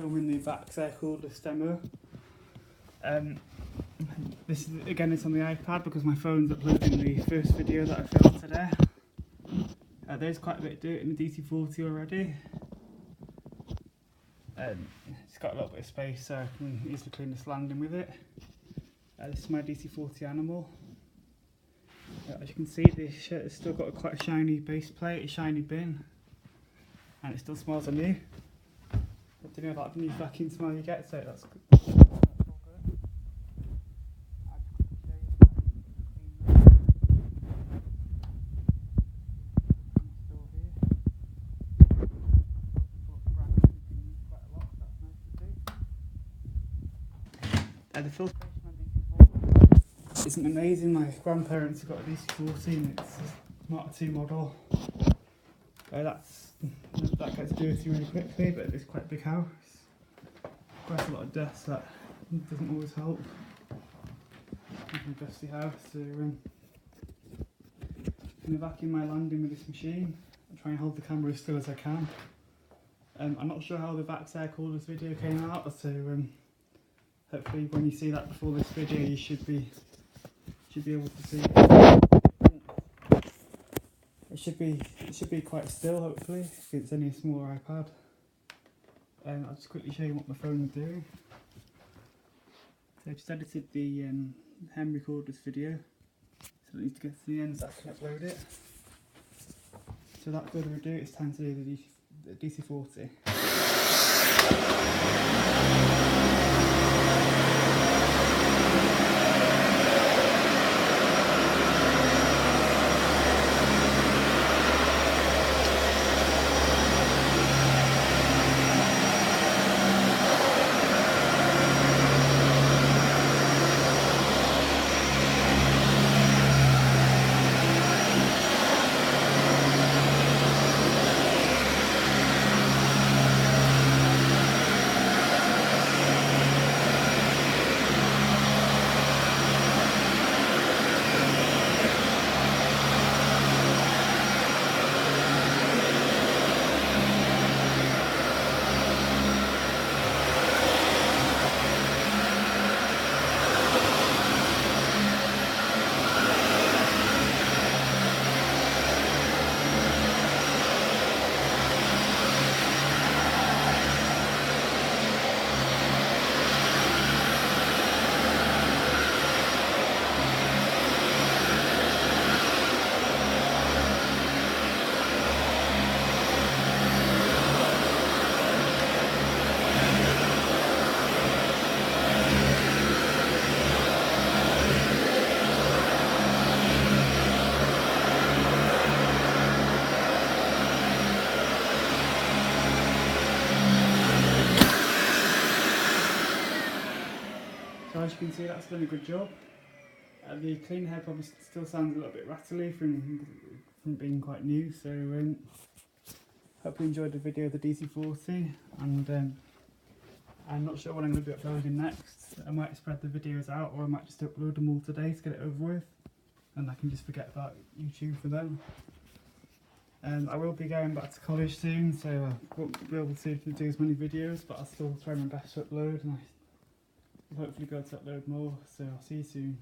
filming the VAX air cooler demo. This is, again, it's on the iPad because my phone's uploading the first video that I filmed today. There's quite a bit to do it in the DC40 already. It's got a little bit of space so I can easily clean this landing with it. This is my DC40 Animal. As you can see, this shirt has still got quite a shiny base plate, a shiny bin, and it still smells of new. I don't know about the new vacuum smell you get, so that's good. The filtration on DC40 isn't amazing. My grandparents have got a DC40 and it's a Mark II model. That gets dirty really quickly, but it's quite a big house. Quite a lot of dust, that doesn't always help. It's a dusty house, so I'm going to vacuum my landing with this machine and try and hold the camera as still as I can. I'm not sure how the VAX air coolers video came out, so hopefully when you see that before this video you should be able to see it. It should be quite still, hopefully, if it's only a smaller iPad. I'll just quickly show you what my phone is doing. So I've just edited the hem recorders video, so it needs to get to the end so I can upload it. So without further ado, it's time to do the DC40. So as you can see, that's done a good job. The clean hair probably still sounds a little bit rattly from being quite new, so hope you enjoyed the video of the DC40, and I'm not sure what I'm going to be uploading next. I might spread the videos out, or I might just upload them all today to get it over with, and I can just forget about YouTube for them. I will be going back to college soon, so I won't be able to do as many videos, but I'll still try my best to upload, and I'll hopefully be able to upload more, so I'll see you soon.